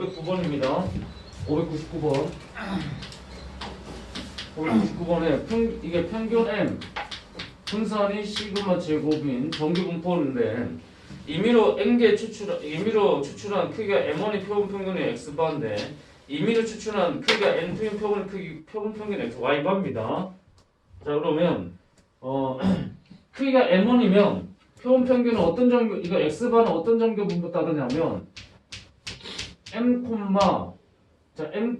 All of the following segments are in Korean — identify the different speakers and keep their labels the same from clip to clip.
Speaker 1: 509번입니다. 599번. 599번에 이게 평균 M, 분산이 시그마 제곱인 정규 분포인데 임의로 추출한 크기가 M1이 표본 평균이 X바인데 임의로 추출한 크기가 N2인 표본 평균 X, Y바입니다. 자, 그러면 크기가 M1이면 표본 평균은 어떤 정규, 이거 X바는 어떤 정규 분포 따르냐면 M, 자, M,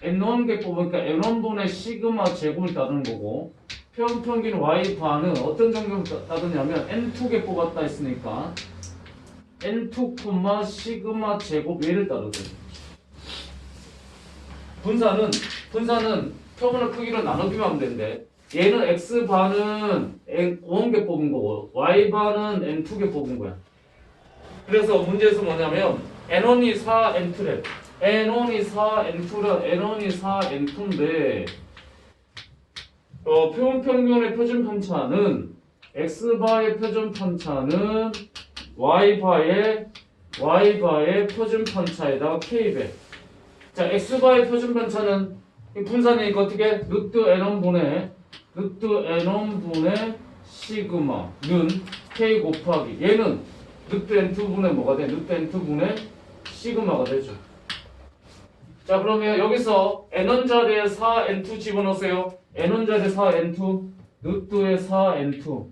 Speaker 1: N1개 뽑으니까 N1분의 시그마 제곱을 따르는 거고 표본 평균 Y바는 어떤 정규를 따르냐면 N2개 뽑았다 했으니까 N2, 시그마 제곱 얘를 따르죠. 분산은 표본의 크기로 나누기만 하면 되는데 얘는 X바는 N1개 뽑은 거고 Y바는 N2개 뽑은 거야. 그래서 문제에서 뭐냐면 N1이 4, N2래. N1이 4, N2란 N1이 4, N2인데 표본 평균의 표준 편차는 X바의 표준 편차는 Y바의 표준 편차에다가 K배. 자, X바의 표준 편차는 분산이니까 어떻게? 루트 N1분의 시그마는 K 곱하기 얘는 루트 N2분의 뭐가 돼? 루트 N2분의 시그마가 되죠. 자, 그러면 여기서 N1 자리에 4, N2 집어넣으세요. N1 자리에 4, N2 루트에 4, N2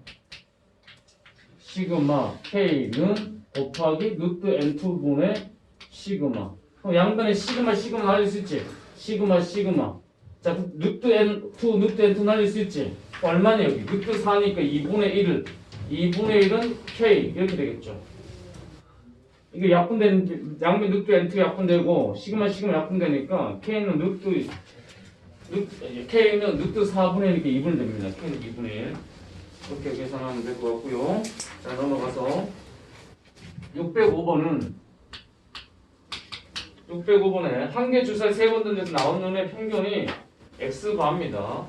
Speaker 1: 시그마 K는 곱하기 루트 N2분의 시그마. 그럼 양변에 시그마 날릴 수 있지? 시그마. 자, 루트 N2 날릴 수 있지? 얼마냐 여기? 루트 4니까 2분의 1은 K 이렇게 되겠죠. 이게 약분된 양변 루트 N2 약분되고 시그마 약분되니까 K는 루트 4분의 1이니까 2분이 됩니다. K는 2분의 1 이렇게 계산하면 될 것 같고요. 자, 넘어가서 605번에 한 개 주사를 3번 던져서 나온 눈의 평균이 X바입니다.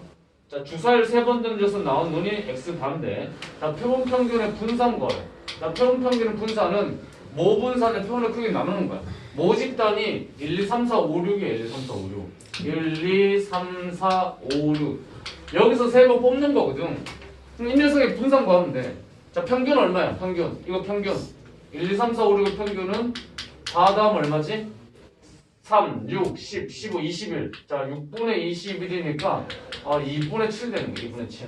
Speaker 1: 자, 주사를 3번 던져서 나온 눈이 X바인데 자, 표본 평균의 분산 거래. 자, 표본 평균의 분산은 모분산의 표본의 크기 나누는 거야. 모집단이 1, 2, 3, 4, 5, 6이에요. 1, 2, 3, 4, 5, 6. 1, 2, 3, 4, 5, 6. 여기서 3번 뽑는 거거든. 그럼 이 녀석의 분산 구하면 돼. 자, 평균 얼마야? 평균. 이거 평균. 1, 2, 3, 4, 5, 6의 평균은 4 다음 얼마지? 3, 6, 10, 15, 21. 자, 6분의 21이니까 2분의 7 되는 거야. 2분의 7.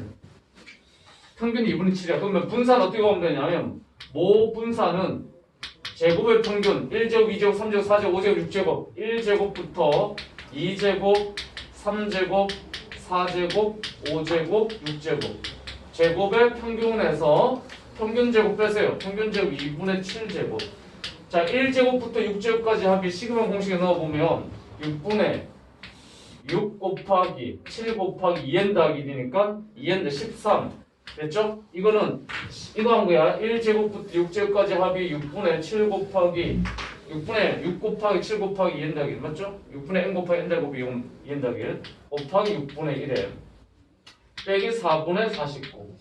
Speaker 1: 평균이 2분의 7이야. 그러면 분산 어떻게 하면 되냐면 모분산은 제곱의 평균 1제곱, 2제곱, 3제곱, 4제곱, 5제곱, 6제곱 1제곱부터 2제곱, 3제곱, 4제곱, 5제곱, 6제곱 제곱의 평균에서 평균 제곱 빼세요. 평균 제곱 2분의 7제곱. 자, 1제곱부터 6제곱까지 합이 시그마 공식에 넣어보면 6분의 6 곱하기 7 곱하기 2n 더하기 1이니까 2n 대 13 됐죠? 이거 한 거야. 1제곱부터 6제곱까지 합이 6분의 7 곱하기 6 곱하기 7 곱하기 2n 더하기 1 맞죠? 6분의 n 곱하기 n 곱하기 2n 더하기 1 곱하기 6분의 1에 빼기 4분의 49.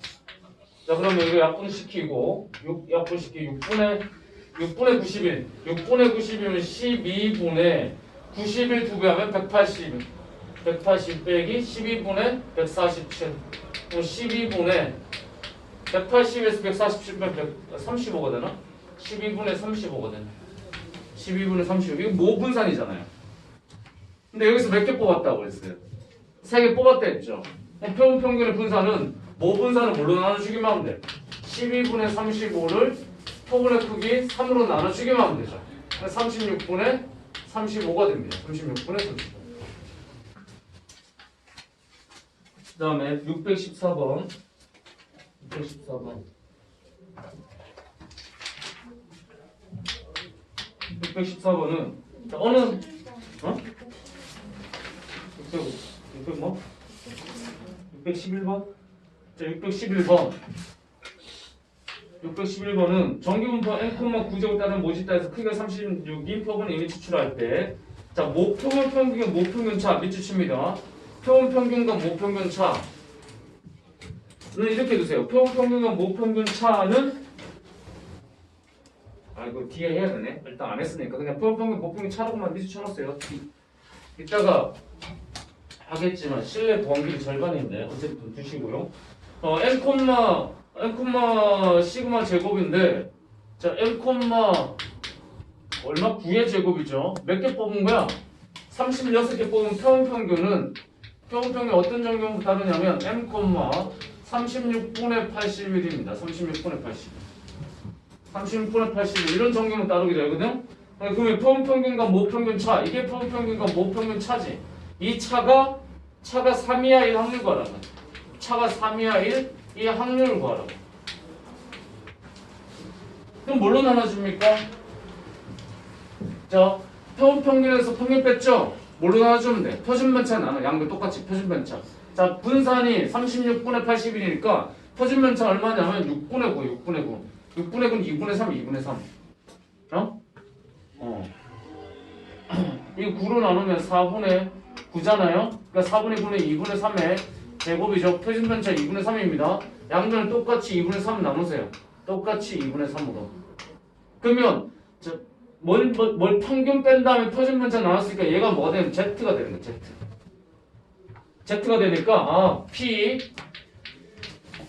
Speaker 1: 자, 그러면 이거 약분시키고 6분의 91. 6분의 90이면 12분의 91 두 배 하면 180. 180 빼기 12분의 147. 12분의 180에서 147 빼면 135가 되나? 12분의 35가 되나? 12분의 35. 이거 모분산이잖아요. 근데 여기서 몇 개 뽑았다고 했어요? 3개 뽑았다 했죠? 표본 평균의 분산은 모분산을 뭘로 나눠주기만 하면 돼. 12분의 35를 표본의 크기 3으로 나눠주기만 하면 되죠. 36분의 35가 됩니다. 36분의 35. 그 다음에 614번. 614번은 어느 611번? 자, 611번은 정규분포 n,9제곱 따른 모집단에서 크기가 36인 표본을 이미 추출할 때 자, 표본 평균, 모평균 차 밑줄 칩니다. 표본 평균과 모평균 차는 이렇게 두세요. 표본 평균과 모평균 차는 아 이거 뒤에 해야 되네. 일단 안 했으니까 그냥 표현평균 곱평균 차라고만 미리 쳐놨어요. 이따가 하겠지만 실내 보안길이 절반인데 어쨌든 두시고요. n 시그마 제곱인데 자 n 얼마 9의 제곱이죠. 몇 개 뽑은 거야? 36개 뽑은 표현평균은 어떤 정경으로 다르냐면 n 36분의 81입니다. 36분의 80. 36분의 81 이런 정경으로 따르게 되거든. 그러면 표현평균과 모평균 차 이게 표현평균과 모평균 차지. 이 차가 3이야 1 확률 구하라고. 차가 3이야 1 이 확률을 구하라고. 그럼 뭘로 나눠줍니까? 자, 표현평균에서 평균 뺐죠? 뭘로 나눠주면 돼? 표준변차 나눠. 양변 똑같이 표준변차. 자, 분산이 36분의 81이니까 표준변차 얼마냐면 6분의 9, 6분의 9. 6분의 9는 2분의 3, 2분의 3. 이거 9로 나누면 4분의 9잖아요? 그러니까 4분의 9는 2분의 3의 제곱이죠. 표준변차 2분의 3입니다. 양변을 똑같이 2분의 3 나누세요. 똑같이 2분의 3으로. 그러면 뭘 평균 뺀 다음에 표준변차 나눴으니까 얘가 뭐가 되면 Z가 되는 거야. Z가 되니까 P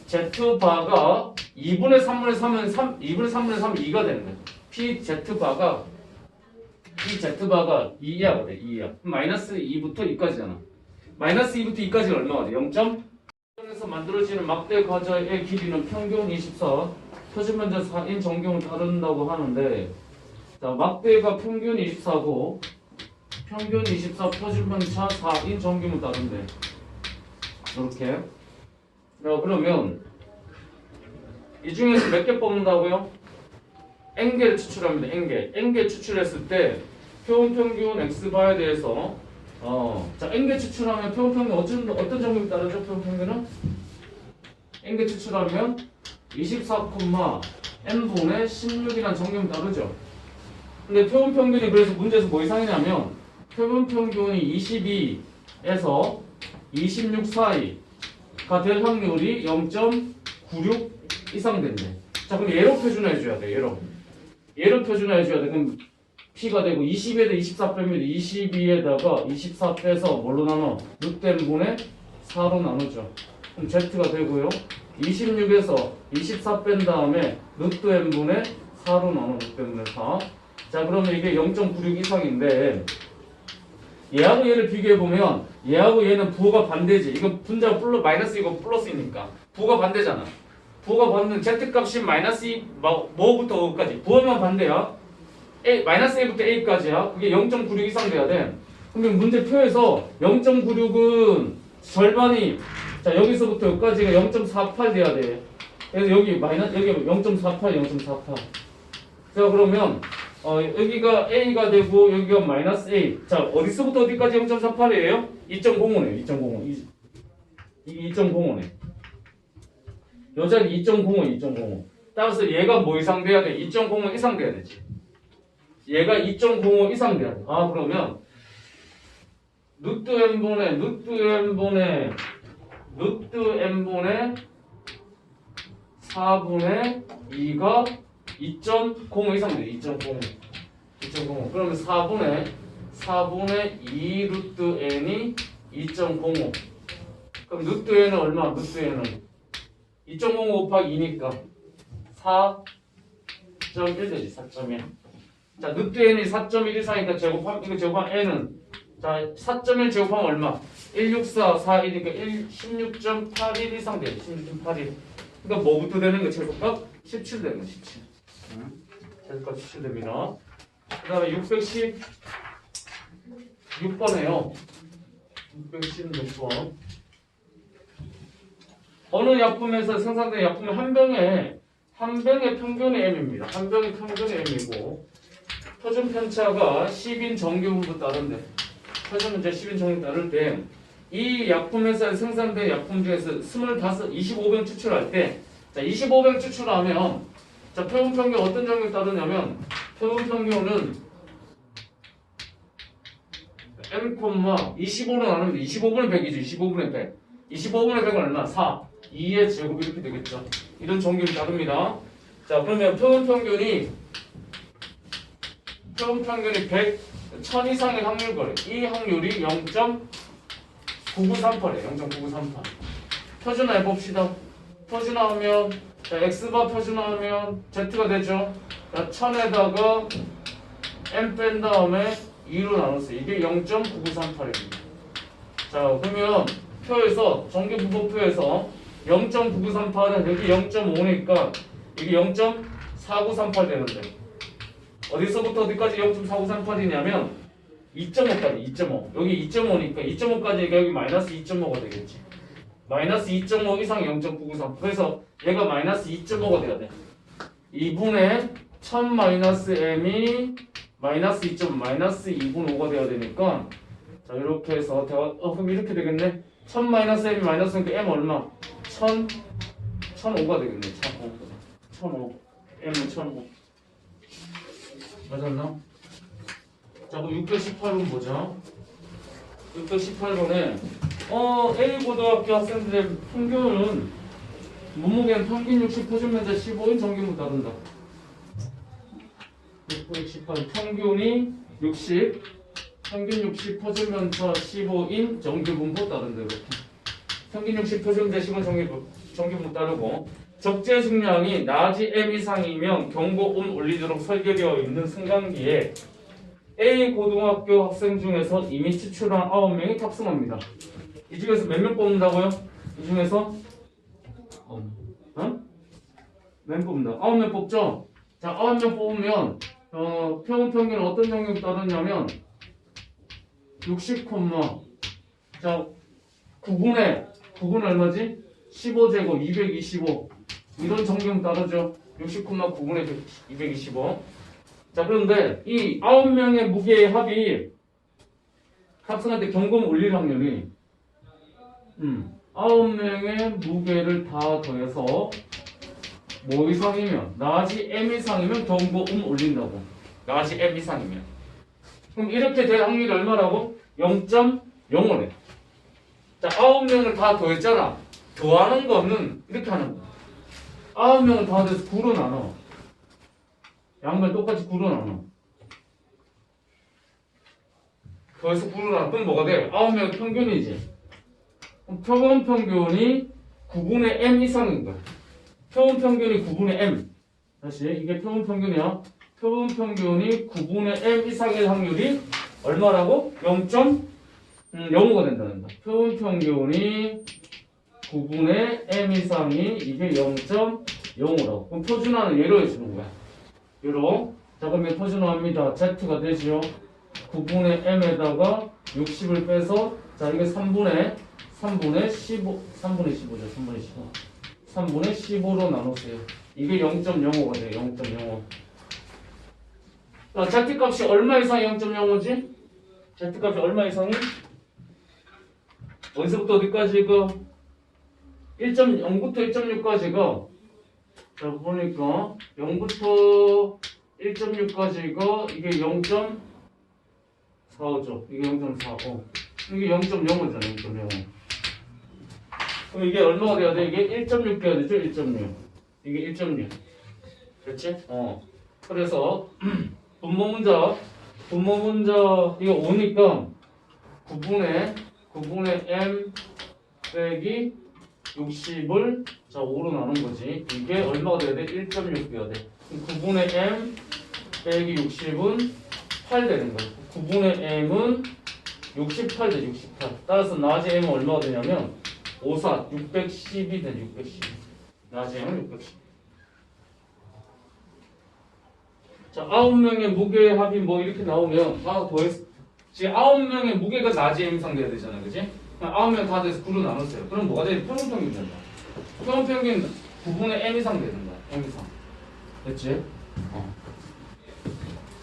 Speaker 1: Z바가 2분의 3분의 3은 2분의 3분의 3은 2가 되는 거야. P Z바가 2야 돼. 2야. 마이너스 2부터 2까지잖아. 마이너스 2부터 2까지는 얼마가 돼? 0.에서 만들어지는 막대 과자의 길이는 평균 24 표준변차 4인 정경을 다룬다고 하는데 자, 막대가 평균 24고 평균 24 표준변차 4인 정규문 따른대. 이렇게. 그러면 이 중에서 몇 개 뽑는다고요? n개를 추출합니다. n개 추출했을 때 표준평균 x바에 대해서 자 n개 추출하면 표준평균 어떤 정규문 따르죠? 표준평균은 n개 추출하면 24, n분의 16이라는 정규문 따르죠. 근데 표본평균이 그래서 문제에서 뭐 이상이냐면 표본평균이 22에서 26 사이가 될 확률이 0.96 이상 된대. 자 그럼 얘로 표준화해 줘야 돼. 얘로 표준화해 줘야 돼. 그럼 P가 되고 22에다 24 빼면 22에다가 24 빼서 뭘로 나눠? 6n분의 4로 나누죠. 그럼 Z가 되고요. 26에서 24 뺀 다음에 n분의 4로 나눠 6n분의 4. 자 그러면 이게 0.96 이상인데 얘하고 얘를 비교해보면 얘하고 얘는 부호가 반대지. 이거 분자가 마이너스 이거 플러스이니까 부호가 반대잖아. 부호가 반대는 Z값이 마이너스 2 뭐부터 어까지 부호만 반대야. 마이너스 A부터 A까지야. 그게 0.96 이상 돼야 돼. 그러면 문제표에서 0.96은 절반이 자 여기서부터 여기까지가 0.48 돼야 돼. 그래서 여기 0.48 자 그러면 여기가 A가 되고 여기가 마이너스 A. 자 어디서부터 어디까지 0.48이에요? 2.05네. 2.05. 이게 2.05네. 요 자리 2.05. 따라서 얘가 뭐 이상 돼야 돼? 2.05 이상 돼야 되지. 얘가 2.05 이상 돼야 돼. 그러면 루트 n분의 4분의 2가 2.05 이상 돼. 2.05. 그러면 4분의 2 루트 n이 2.05. 그럼 루트 n은 얼마? 루트 n은 2.05 곱하기 2니까 4.1 되지. 4.1. 자, 루트 n이 4.1 이상이니까 이거 제곱하면 n은 자 4.1 제곱하면 얼마? 164, 41이니까 16.81 이상 되지. 16.81. 그러니까 뭐부터 되는 거? 최소값 17 되는 거. 17. 최소값 17 됩니다. 그 다음에 616번에요. 616번. 어느 약품에서 생산된 약품의 한 병의 평균의 M입니다. 한 병의 평균의 M이고 표준 편차가 10인 정규분부 따른데 표준 편차 10인 정규분부 따를 때 이 약품에서 생산된 약품 중에서 25병 추출할 때 자 25병 추출하면 자 표본 평균 어떤 정규를 따르냐면 표본 평균은 M, 25로 나누면 25분의 100이죠. 25분의 100. 25분의 100은 얼마? 4. 2의 제곱 이렇게 되겠죠. 이런 정규를 따릅니다. 자 그러면 표본 평균이 표본 평균이 1000 이상의 확률 거래. 이 확률이 0.9938이에요. 0.9938. 표준화 해봅시다. 표준화하면 자, x바 표준화하면 z가 되죠. 자, 1000에다가 m 뺀 다음에 2로 나눴어요. 이게 0.9938입니다. 자, 그러면 표에서 정규분포표에서 0.9938은 여기 0.5니까 이게 0.4938 되는데 어디서부터 어디까지 0.4938이냐면 2.5까지 2.5 여기 2.5니까 2.5까지 여기 마이너스 2.5가 되겠지. 마이너스 2.5 이상 0.993 그래서 얘가 마이너스 2.5가 돼야 돼. 2분의 1000 마이너스 m이 마이너스 2.5 마이너스 2분 5가 돼야 되니까 자 이렇게 해서 그럼 이렇게 되겠네. 1000 마이너스 m이 마이너스 니까 m 얼마? 1005가 되겠네. 1005 m은 1005 맞았나? 자 그럼 618번 보자. 618번에 A 고등학교 학생들의 평균은 몸무게는 평균 60 표준 면적 15인 정규분 따른다. 618 평균이 60 평균 60 표준 면적 15인 정규분포 따른다. 이렇게 평균 60 표준 면적 15인 정규분포 따르고 적재 중량이 낮이 m 이상이면 경고음 올리도록 설계되어 있는 승강기에 A 고등학교 학생 중에서 이미 추출한 9명이 탑승합니다. 이 중에서 몇 명 뽑는다고요? 이 중에서 몇 명 뽑는다? 9명 뽑죠? 자, 9명 뽑으면 평균 평균은 어떤 정규 따르냐면 60, 자 9분의 얼마지? 15제곱 225 이런 정규 따르죠? 60, 9분의 225 자 그런데 이 9명의 무게의 합이 탑승할 때 경고음 올릴 확률이 9명의 무게를 다 더해서 뭐 이상이면 낮이 m 이상이면 경고음 올린다고. 낮이 m 이상이면 그럼 이렇게 될 확률이 얼마라고? 0.05래. 자 9명을 다 더했잖아. 더하는 거는 이렇게 하는 거야. 9명을 다 더해서 9로 나눠. 양면 똑같이 9로 나눠. 더해서 9로 나눠. 그럼 뭐가 돼? 9명 평균이지. 그럼 표본 평균이 9분의 m 이상인 거야. 표본 평균이 9분의 m. 다시 이게 표본 평균이야. 표본 평균이 9분의 m 이상일 확률이 얼마라고? 0.05가 된다는 거야. 표본 평균이 9분의 m 이상이 이게 0.05라고. 그럼 표준화는 얘로 해주는 거야. 얘로. 자 그러면 표준화합니다. z가 되죠. 9분의 m에다가 60을 빼서 자 이게 3분의 15죠. 3분의 15로 나눴어요. 이게 0.05가 돼요. 0.05. 자, z 값이 얼마 이상이 0.05지? z 값이 얼마 이상이? 어디서부터 어디까지 1.0부터 1.6까지가 자 보니까 0부터 1.6까지가 이게 0.45죠. 이게 0.45. 이게 0.05잖아요. 0.05. 그럼 이게 얼마가 돼야 돼? 이게 1.6 돼야 되죠? 1.6. 이게 1.6. 그렇지? 그래서 분모 문자 이거 5니까 9분의 m 빼기 60을 자 5로 나눈 거지. 이게 얼마가 돼야 돼? 1.6 돼야 돼. 그럼 9분의 m 빼기 60은 8 되는 거야. 9분의 m은 68 돼. 68. 따라서 낮이 m은 얼마가 되냐면 54 612 돼. 612. 낮이 m은 612. 자 9명의 무게 합이 뭐 이렇게 나오면 더해서 지금 9명의 무게가 낮이 m 이상 돼야 되잖아. 그지? 9명 다 돼서 9로 나눴어요. 그럼 뭐가 돼? 표본 평균 된다. 표본 평균 9분의 m 이상 되는 거야. m 이상. 됐지?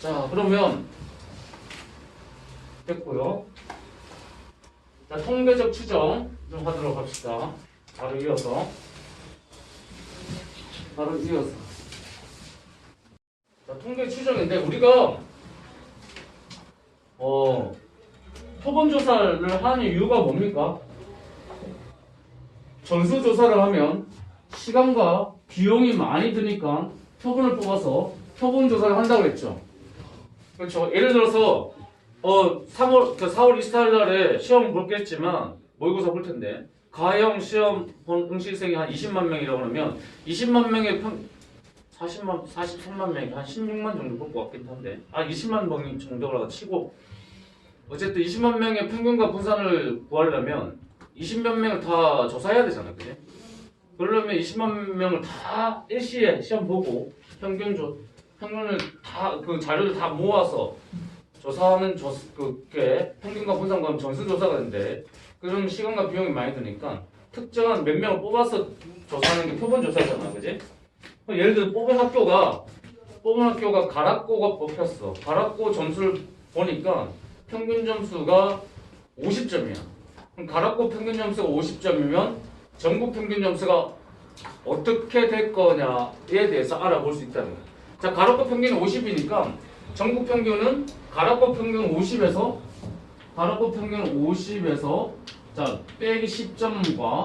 Speaker 1: 자, 그러면 됐고요. 자, 통계적 추정 좀 하도록 합시다. 바로 이어서. 자, 통계 추정인데 우리가 표본 조사를 하는 이유가 뭡니까? 전수 조사를 하면 시간과 비용이 많이 드니까 표본을 뽑아서 표본 조사를 한다고 했죠. 그렇죠. 예를 들어서 4월 24일 날에 시험 볼겠지만 모의고사 볼 텐데 가형 시험 본 응시생이 한 20만 명이라고 하면 20만 명의 43만 명이 한 16만 정도 볼 것 같긴 한데 20만 명 정도라고 치고 어쨌든 20만 명의 평균과 분산을 구하려면 20몇 명을 다 조사해야 되잖아, 그지? 그러려면 20만 명을 다 일시에 시험 보고 평균을 다 그 자료를 다 모아서 조사하는 그게 평균과 분산 구하면 전수조사가 되는데 그런 시간과 비용이 많이 드니까 특정한 몇 명을 뽑아서 조사하는 게 표본조사잖아, 그지? 예를 들어 뽑은 학교가 가락고가 뽑혔어. 가락고 점수를 보니까 평균 점수가 50점이야. 그럼 가락고 평균 점수가 50점이면 전국 평균 점수가 어떻게 될 거냐에 대해서 알아볼 수 있다는 거야. 자, 가락고 평균이 50이니까 전국 평균은 가락고 평균 50에서 자 빼기 10점과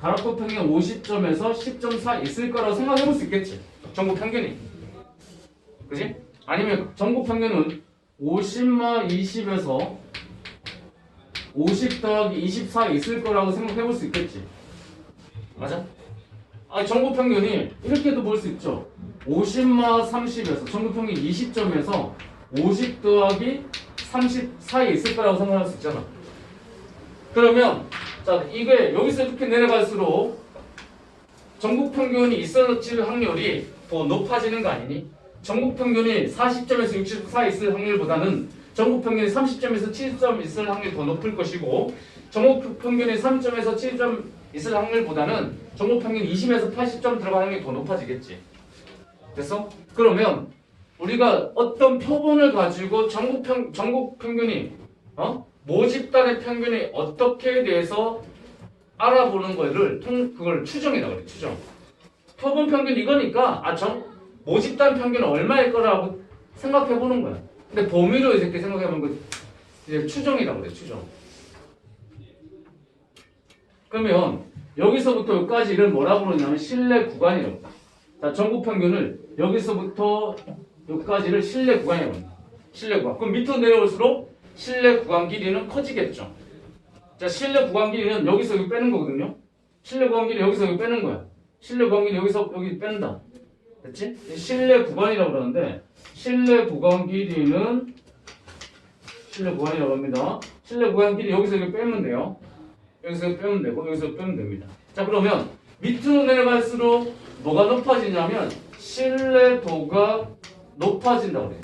Speaker 1: 가락고 평균 50점에서 10점 사이 있을 거라고 생각해 볼 수 있겠지. 전국 평균이. 그지? 아니면 전국 평균은 50마 20에서 50 더하기 20 사이 있을 거라고 생각해 볼 수 있겠지. 맞아? 전국 평균이 이렇게도 볼 수 있죠. 50마 30에서 전국 평균 20점에서 50 더하기 30 사이에 있을 거라고 생각할 수 있잖아. 그러면 자 이게 여기서 이렇게 내려갈수록 전국 평균이 있어질 확률이 더 높아지는 거 아니니? 전국 평균이 40점에서 60 사이 있을 확률보다는 전국 평균이 30점에서 70점 있을 확률이 더 높을 것이고 전국 평균이 3점에서 70점 있을 확률보다는 전국 평균 20에서 80점 들어갈 확률이 더 높아지겠지. 됐어? 그러면 우리가 어떤 표본을 가지고 전국 평균이 모집단의 평균이 어떻게 대해서 알아보는 거를 그걸 추정이라고 그래. 추정. 표본 평균 이거니까 모집단 평균은 얼마일 거라고 생각해 보는 거야. 근데 범위로 이렇게 생각해 보는 거 이제 추정이라고 그래. 추정. 그러면 여기서부터 여기까지를 뭐라고 부르냐면 신뢰 구간이라고. 자, 전국 평균을 여기서부터 여기까지를 신뢰 구간이라고 합니다. 신뢰 구간. 그럼 밑으로 내려올수록 신뢰 구간 길이는 커지겠죠. 자, 신뢰 구간 길이는 여기서 여기 빼는 거거든요. 신뢰 구간 길이 여기서 여기 빼는 거야. 신뢰 구간 길이 여기서 여기 뺀다. 됐지? 신뢰 구간이라고 그러는데 신뢰 구간 길이는 신뢰 구간이라고 합니다. 신뢰 구간 길이 여기서 여기 빼면 돼요. 여기서 여기 빼면 되고 여기서 빼면 됩니다. 자, 그러면 밑으로 내려갈수록 뭐가 높아지냐면 신뢰도가 높아진다고 그래요.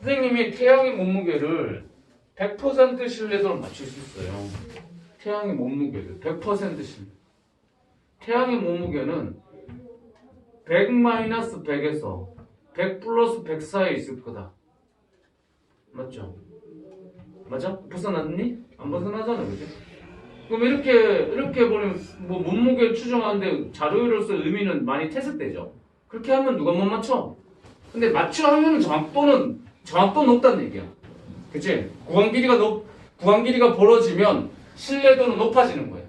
Speaker 1: 선생님이 태양의 몸무게를 100% 신뢰도로 맞출 수 있어요. 태양의 몸무게를 100% 신뢰. 태양의 몸무게는 100-100에서 100 플러스 100 사이에 있을 거다. 맞죠? 맞아? 벗어났니? 안 벗어나잖아, 그지? 그럼 이렇게 보면 뭐 몸무게 추정하는데 자료로서 의미는 많이 퇴색되죠. 그렇게 하면 누가 못 맞춰? 근데 맞추려면 정확도는 높다는 얘기야. 그치? 구간 길이가 벌어지면 신뢰도는 높아지는 거예요.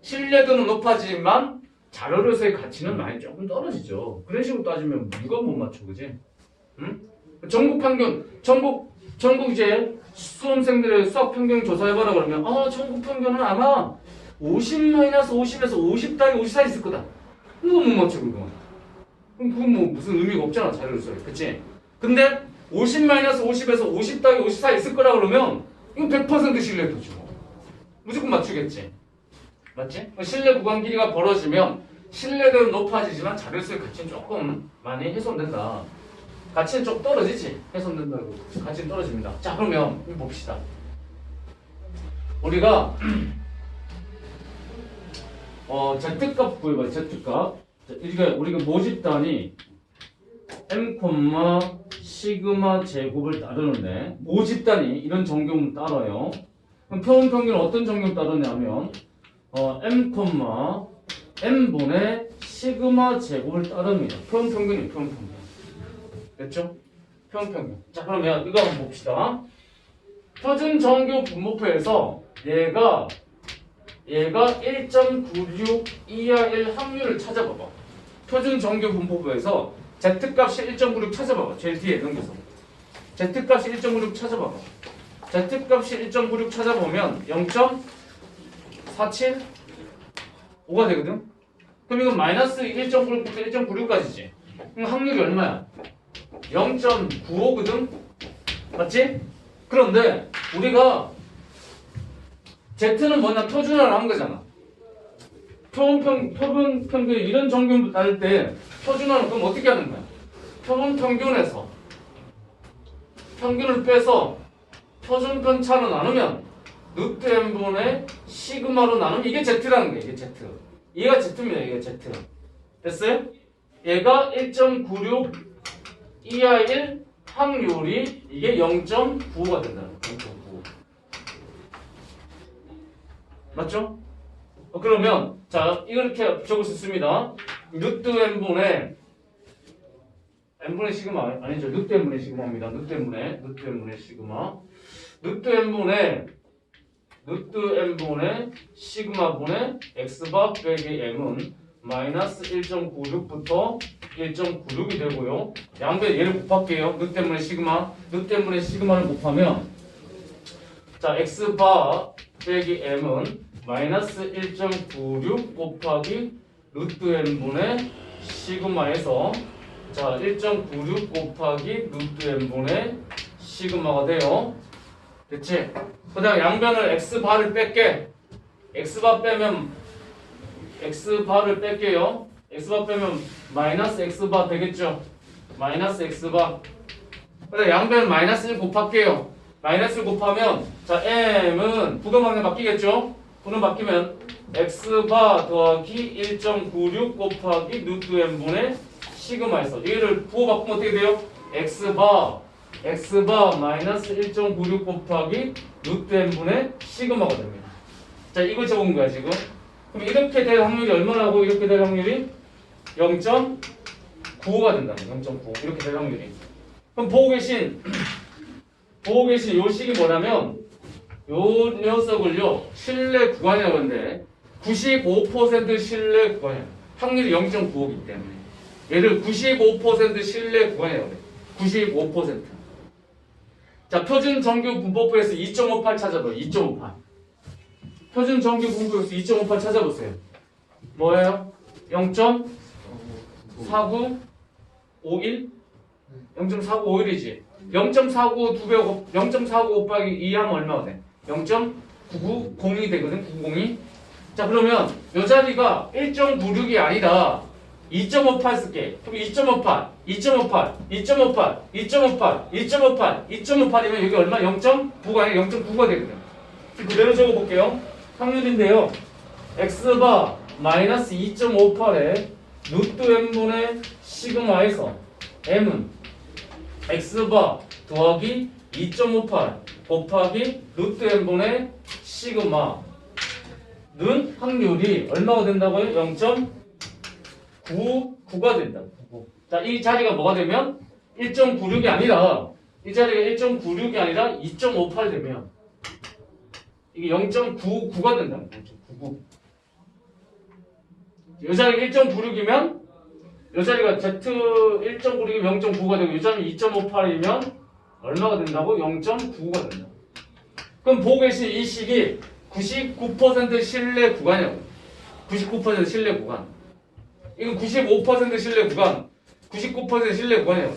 Speaker 1: 신뢰도는 높아지지만 자료로서의 가치는 많이 조금 떨어지죠. 그런 식으로 따지면 누가 못 맞춰, 그지? 응? 전국 평균, 전국 이제 수험생들의 수학 평균 조사해봐라 그러면 전국 평균은 아마 50-50에서 50 따위 50 사이 있을 거다. 이거 못 맞춰, 그거. 그럼 그건 뭐 무슨 의미가 없잖아, 자료로서. 그치? 근데 50-50에서 50 따위 50 사이 있을 거라 그러면 이거 100% 신뢰도죠. 무조건 맞추겠지. 맞지? 신뢰 구간 길이가 벌어지면 신뢰도는 높아지지만 자료수의 가치는 조금 많이 훼손된다. 가치는 좀 떨어지지? 훼손된다고. 가치는 떨어집니다. 자, 그러면 봅시다. 우리가 Z값 구해봐요. Z값. 우리가 모집단이 M, 시그마 제곱을 따르는데 모집단이 이런 정규문 따라요. 그럼 표본 평균은 어떤 정규문 따르냐면 M분의 시그마 제곱을 따릅니다. 표본 평균이 표본 평균. 됐죠? 표본 평균. 자, 그러면 이거 한번 봅시다. 표준 정규 분모표에서 얘가 1.96 이하일 확률을 찾아봐봐. 표준 정규 분모표에서 Z값이 1.96 찾아봐봐. 제일 뒤에 넘겨서. Z값이 1.96 찾아봐봐. Z값이 1.96 찾아보면 0.475가 되거든? 그럼 이건 마이너스 1.96부터 1.96까지지. 그럼 확률이 얼마야? 0.95거든? 맞지? 그런데 우리가 Z는 뭐냐? 표준화를 한 거잖아. 표본 평균 이런 정규 따를 때 표준화는 그럼 어떻게 하는 거야? 표본 평균에서 평균을 빼서 표준 편차로 나누면 루트 n분의 시그마로 나누면 이게 Z라는 거야. 이게 Z. 얘가 Z입니다. 이게 Z. 됐어요? 얘가 1.96 이하 1 확률이 이게 0.95가 된다는 거야. 0.95. 맞죠? 그러면 자 이렇게 적을 수 있습니다. 루트 n분의 시그마 아니죠. 루트 n분의 시그마입니다. 루트 n분의 시그마 루트 n분의 시그마분의 x바 빼기 m은 마이너스 1.96부터 1.96이 되고요. 양변 얘를 곱할게요. 루트 n분의 시그마를 곱하면 자 x바 빼기 m은 마이너스 1.96 곱하기 루트 n분의 시그마에서 자 1.96 곱하기 루트 n분의 시그마가 돼요. 됐지? 그 다음 양변을 x바를 뺄게. x바를 뺄게요. x바 빼면 마이너스 x바 되겠죠? 마이너스 x바. 그 다음 양변 마이너스 1 곱할게요. 마이너스 1 곱하면 자 m은 부동방향 바뀌겠죠? 부동 바뀌면 x바 더하기 1.96 곱하기 루트 n분의 시그마에서 얘를 부호 바꾸면 어떻게 돼요? x바 마이너스 1.96 곱하기 루트 n분의 시그마가 됩니다. 자 이거 적은 거야 지금. 그럼 이렇게 될 확률이 얼마나고 이렇게 될 확률이 0.95가 된다. 0.95 이렇게 될 확률이. 그럼 보고 계신 요 식이 뭐냐면 요 녀석을요 신뢰 구간이라고 하는데 95% 신뢰 구간이야. 확률이 0.95이기 때문에 얘를 95% 신뢰 구간이라고 해. 95%. 자 표준 정규 분법부에서 2.58 찾아봐요. 2.58. 표준 정규 분법부에서 2.58 찾아보세요. 뭐예요? 0.4951? 0.4951이지. 0.49 두 배, 0.49 곱하기 2 하면 얼마가 돼? 0.990이 되거든. 990이. 자 그러면 이 자리가 1.96이 아니라 2.58 쓸게. 그럼 2.58, 2.58, 2.58, 2.58, 2.58, 2.58이면 여기 얼마? 0.9가 아니라 0.9가 되거든. 그대로 적어볼게요. 확률인데요. x바 마이너스 2.58에 루트 n분의 시그마에서 m은 x바 더하기 2.58 곱하기 루트 n분의 시그마는 확률이 얼마가 된다고요? 0.99가 된다. 자, 이 자리가 뭐가 되면 1.96이 아니라 이 자리가 1.96이 아니라 2.58 되면 이게 0.99가 된다. 0.99. 이 자리가 1.96이면 이 자리가 Z 1.96이면 0.9가 되고 이 자리 2.58이면 얼마가 된다고? 0.95가 된다. 그럼 보고 계신 이 식이 99% 신뢰 구간이라고. 99% 신뢰 구간. 이건 95% 신뢰 구간, 99% 신뢰 구간이라고.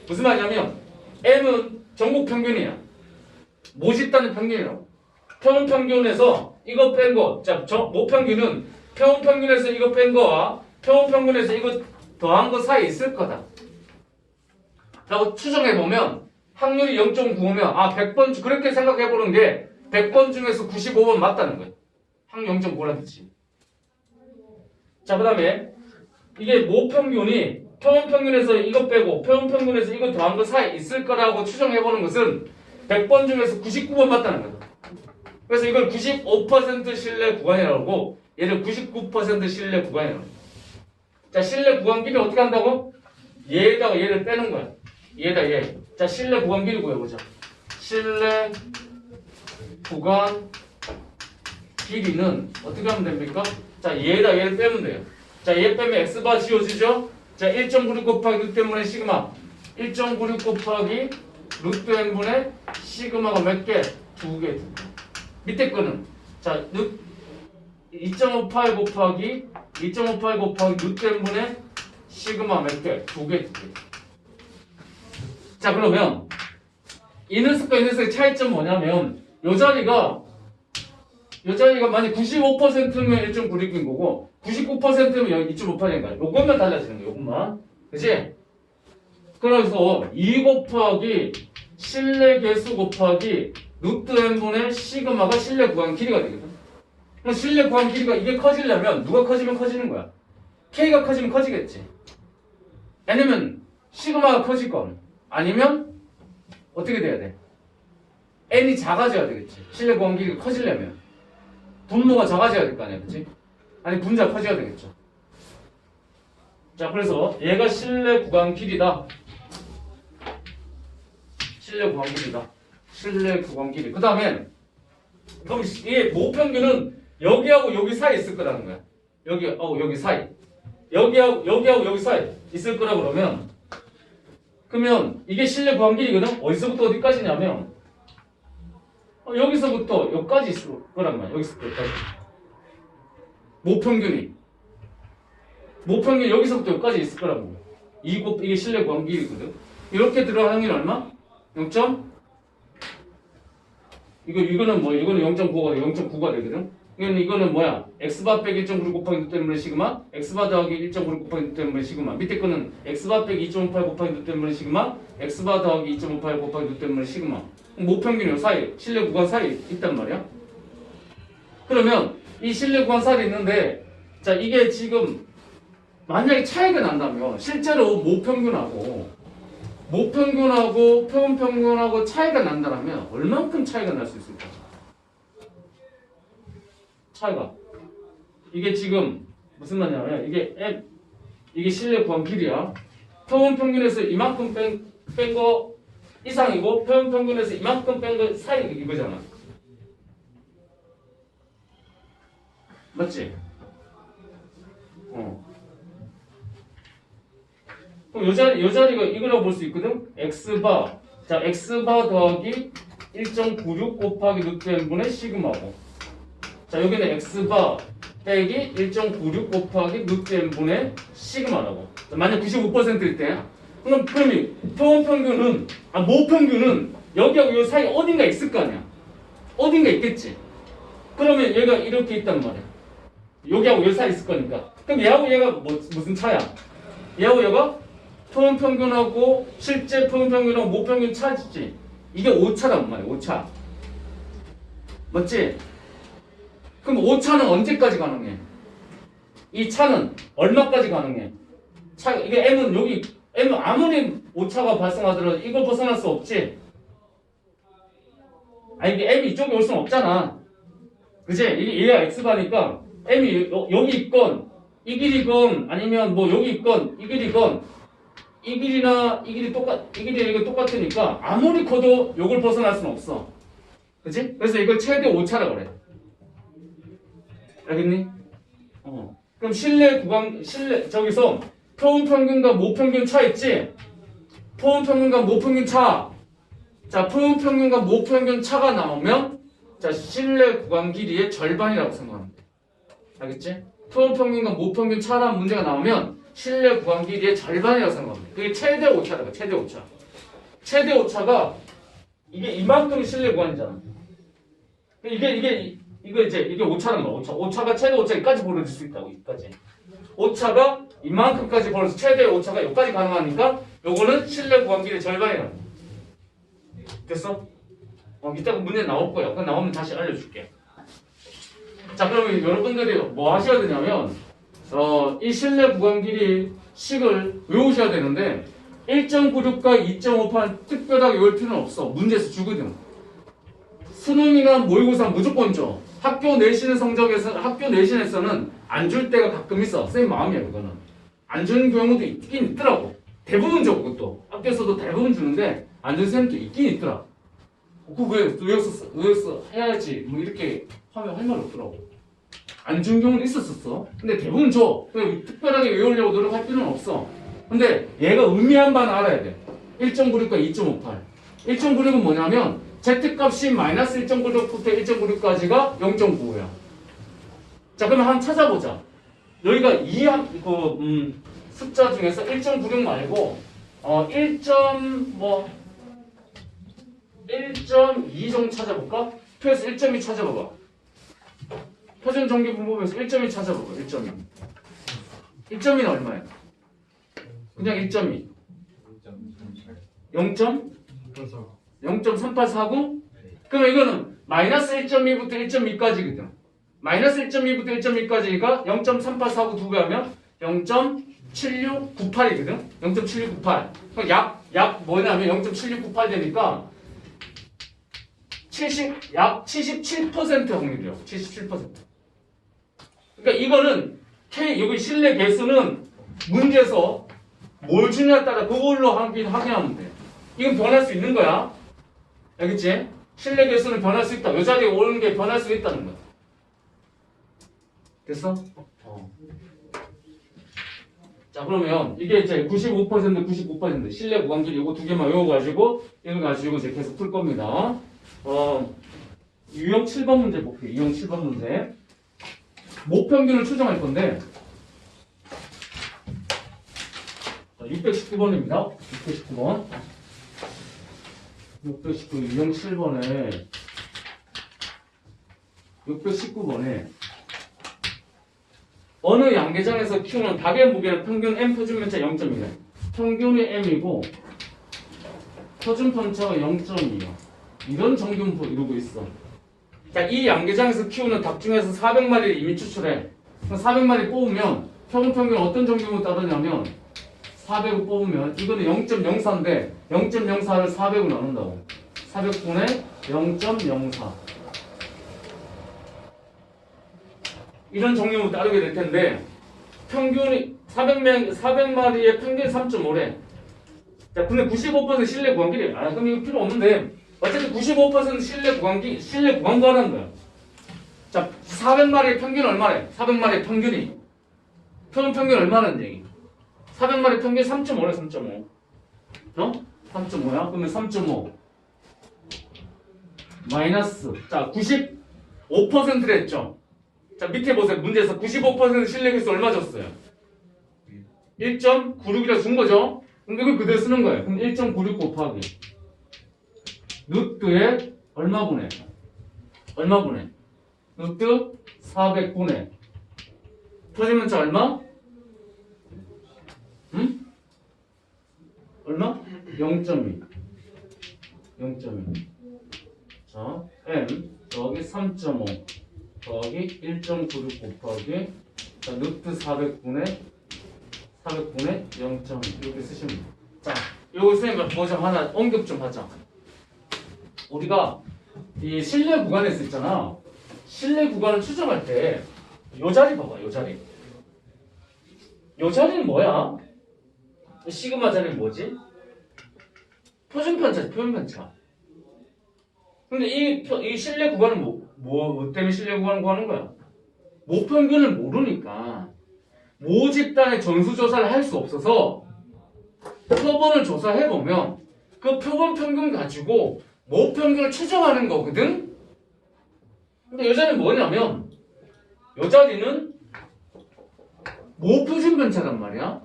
Speaker 1: 무슨 말이냐면 M은 전국 평균이야. 모집단의 평균이라고. 표본 평균에서 이거 뺀 거, 자, 모평균은 표본 평균에서 이거 뺀 거와 표본 평균에서 이거 더한 거 사이에 있을 거다. 라고 추정해보면 확률이 0.95면 아 100번 그렇게 생각해보는 게 100번 중에서 95번 맞다는 거예요. 확률 0.5라는 뜻이. 자 그 다음에 이게 모평균이 표본 평균에서 이거 빼고 표본 평균에서 이거 더한 거 사이에 있을 거라고 추정해보는 것은 100번 중에서 99번 맞다는 거예요. 그래서 이걸 95% 신뢰 구간이라고 얘를 99% 신뢰 구간이라고. 자 신뢰 구간 길이 어떻게 한다고? 얘에다가 얘를 빼는 거야. 얘에다 얘. 자 신뢰 구간 길이 구해보자. 신뢰 구간 길이는 어떻게 하면 됩니까? 자 얘에다 얘를 빼면 돼요. 자 얘 빼면 x바 지워지죠? 자, 1.96 곱하기 루트 n분의 시그마. 1.96 곱하기 루트 n분의 시그마가 몇 개? 두 개. 밑에 거는 자, 2.58 곱하기 루트 n분의 시그마 몇 개? 두 개. 자, 그러면 이 녀석과 이 녀석의 차이점 뭐냐면 요 자리가 만약 95%면 1.96인 거고 99%면 여기 2.58인 거야. 요것만 달라지는 거야. 요것만. 그치? 그래서 2 곱하기 실내 개수 곱하기 루트 n분의 시그마가 실내 구간 길이가 되거든. 그럼 실내 구간 길이가 이게 커지려면 누가 커지면 커지는 거야? K가 커지면 커지겠지. 아니면 시그마가 커질 건 아니면 어떻게 돼야 돼? n이 작아져야 되겠지. 실내 구간 길이가 커지려면 분모가 작아져야 될 거 아니야, 그치? 아니 분자 커져야 되겠죠. 자, 그래서 얘가 실내 구간 길이다. 실내 구간 길이. 그 다음에 그럼 이 모평균은 여기하고 여기 사이에 있을 거라는 거야. 여기 사이. 여기하고 여기 사이 있을 거라 그러면 이게 실내 구간 길이거든. 어디서부터 어디까지냐면 여기서부터 여기까지 있을 거란 말이야. 여기서부터 여기까지. 모평균 여기서부터 여기까지 있을 거라고. 이게 실내 구간 길이거든. 이렇게 들어가는 게 얼마? 0. 이거는 0.9가 돼. 0.9가 되거든. 이거는 뭐야? x바 빼기 1.96 곱하기 루트 n분의 시그마, x바 더하기 1.96 곱하기 루트 n분의 시그마. 밑에 거는 x바 빼기 2.58 곱하기 루트 n분의 시그마, x바 더하기 2.58 곱하기 루트 n분의 시그마. 모평균이 사이, 실내 구간 사이에 있단 말이야. 그러면 이 실내 구간 사이에 있는데, 자, 이게 지금 만약에 차이가 난다면 실제로 모평균하고 표본평균하고 차이가 난다면 얼만큼 차이가 날 수 있을까? 차이가 이게 지금 무슨 말이냐면 이게 실내 구간 길이야. 표본평균에서 이만큼 뺀 거 이상이고 표본평균에서 이만큼 뺀 거 사이 이거잖아. 맞지? 그럼 요 자리가 이거라고 볼 수 있거든? x바. 자, x바 더하기 1.96 곱하기 루트 n분의 시그마고. 자, 여기는 x바 빼기 1.96 곱하기 루트 n분의 시그마라고. 자, 만약 95%일 때. 그럼 표본평균은, 모평균은 여기하고 요 사이 어딘가 있을 거 아니야? 어딘가 있겠지? 그러면 얘가 이렇게 있단 말이야. 여기하고 요 사이 있을 거니까. 그럼 얘가 무슨 차야? 얘하고 얘가 표본평균하고 실제 표본평균하고 모평균 차지. 이게 오차란 말이야. 오차. 맞지? 그럼 오차는 언제까지 가능해? 이 차는 얼마까지 가능해? 이게 M은 아무리 오차가 발생하더라도 이걸 벗어날 수 없지? 이게 M이 이쪽에 올 수는 없잖아. 그치? 이게 얘가 X가니까 M이 여기 있건 이 길이건 아니면 뭐 여기 있건 이 길이건 이 길이나 이 길이 이거 똑같으니까 아무리 커도 요걸 벗어날 수는 없어. 그치? 그래서 이걸 최대 오차라 그래. 알겠니? 그럼 저기서 표본평균과 모평균 차 있지? 표본평균과 모평균 차. 자, 표본평균과 모평균 차가 나오면 자, 실내 구간 길이의 절반이라고 생각하면 돼. 알겠지? 표본평균과 모평균 차라는 문제가 나오면 실내 구간 길이의 절반이라고 생각하면 돼. 그게 최대 오차라고. 최대 오차. 최대 오차가 이게 이만큼이 실내 구간이잖아. 이게 오차란 거야. 오차가 최대 오차까지 벌어질 수 있다고. 여기까지. 오차가 이만큼까지 벌어서 최대 오차가 여기까지 가능하니까 요거는 실내 구간 길이의 절반이라고. 됐어? 이따가 문제 나올 거야. 그거 나오면 다시 알려줄게. 자, 그러면 여러분들이 뭐 하셔야 되냐면 이 실내 구간 길이 식을 외우셔야 되는데 1.96과 2.58은 특별하게 외울 필요는 없어. 문제에서 주거든. 수능이나 모의고사 무조건 줘. 학교 내신에서는 안 줄 때가 가끔 있어. 선생님 마음이야, 그거는. 안 주는 경우도 있긴 있더라고. 대부분 줘, 그것도. 학교에서도 대부분 주는데 안 주는 선생님도 있긴 있더라. 그거 왜 외웠어? 해야지. 뭐 이렇게 하면 할 말 없더라고. 안 준 경우는 있었었어. 근데 대부분 줘. 특별하게 외우려고 노력할 필요는 없어. 근데 얘가 의미한 바는 알아야 돼. 1.96과 2.58. 1.96은 뭐냐면 Z값이 마이너스 1.96부터 1.96까지가 0.95야. 자, 그러면 한번 찾아보자. 여기가 숫자 중에서 1.96 말고 1.2 정도 찾아볼까? 표에서 1.2 찾아봐봐. 표준 정기 분법에서 1.2 찾아봐봐. 1.2. 1.2는 얼마야? 그냥 1.2. 0.3849? 그럼 이거는 마이너스 1.2부터 1.2까지거든. 마이너스 1.2부터 1.2까지니까 0.3849 두 배 하면 0.7698이거든. 0.7698. 약 뭐냐면 0.7698 되니까 약 77% 확률이에요. 77%. 그러니까 이거는 여기 실내 개수는 문제에서 뭘 주냐에 따라 그걸로 확인하면 돼. 이건 변할 수 있는 거야. 알겠지? 실내 개수는 변할 수 있다. 이 자리에 오는 게 변할 수 있다는 거야. 됐어? 자, 그러면 이게 이제 95%, 99% 실내 구간距리 이거 두 개만 외워가지고 이거 가지고 이제 계속 풀 겁니다. 유형 7번 문제 볼게요. 유형 7번 문제. 모평균을 추정할 건데 619번입니다. 619번. 619 유형 7번에 619번에 어느 양계장에서 키우는 닭의 무게는 평균 M 표준편차 0.2래. 평균이 M이고 표준편차가 0.2야. 이런 정규분포 이루고 있어. 자, 이 양계장에서 키우는 닭 중에서 400마리를 이미 추출해. 400마리 뽑으면 평균 어떤 정규분포 따르냐면 400을 뽑으면 이거는 0.04인데 0.04를 400으로 나눈다고. 400분의 0.04. 이런 정규분포 따르게 될 텐데 평균이 400마리의 평균 3.5래. 자, 근데 95% 실내 구간길이 그럼 이거 필요 없는데 어쨌든 95% 실내 구간 구하라는 거야. 자, 400마리의 평균 얼마래? 400마리의 평균이 평균 얼마라는 얘기? 400마리 평균 3.5래. 3.5. 3.5야? 그러면 3.5 마이너스, 자, 95%를 했죠. 자, 밑에 보세요. 문제에서 95% 실내 개수 얼마 줬어요? 1.96이라 준 거죠. 그럼 이걸 그대로 쓰는 거예요. 그럼 1.96 곱하기 루트에 얼마 분해? 루트 400분해 표준편차 얼마? 얼마? 0.2. 자, M 더하기 3.5 더하기 1.96 곱하기 자, 루트 400분의 0.2 이렇게 쓰시면 돼요. 자, 요거 선생님 뭐좀 하나 언급 좀 하자. 우리가 이 실내 구간에서 있잖아. 실내 구간을 추정할 때 요 자리 봐봐. 요 자리는 뭐야? 시그마 자리는 뭐지? 표준편차. 근데 이 실내 구간은 뭐 때문에 실내 구간을 구하는 거야? 모평균을 모르니까 모집단의 전수조사를 할 수 없어서 표본을 조사해보면 그 표본 평균 가지고 모평균을 추정하는 거거든? 근데 이 자리는 뭐냐면 이 자리는 모표준편차란 말이야.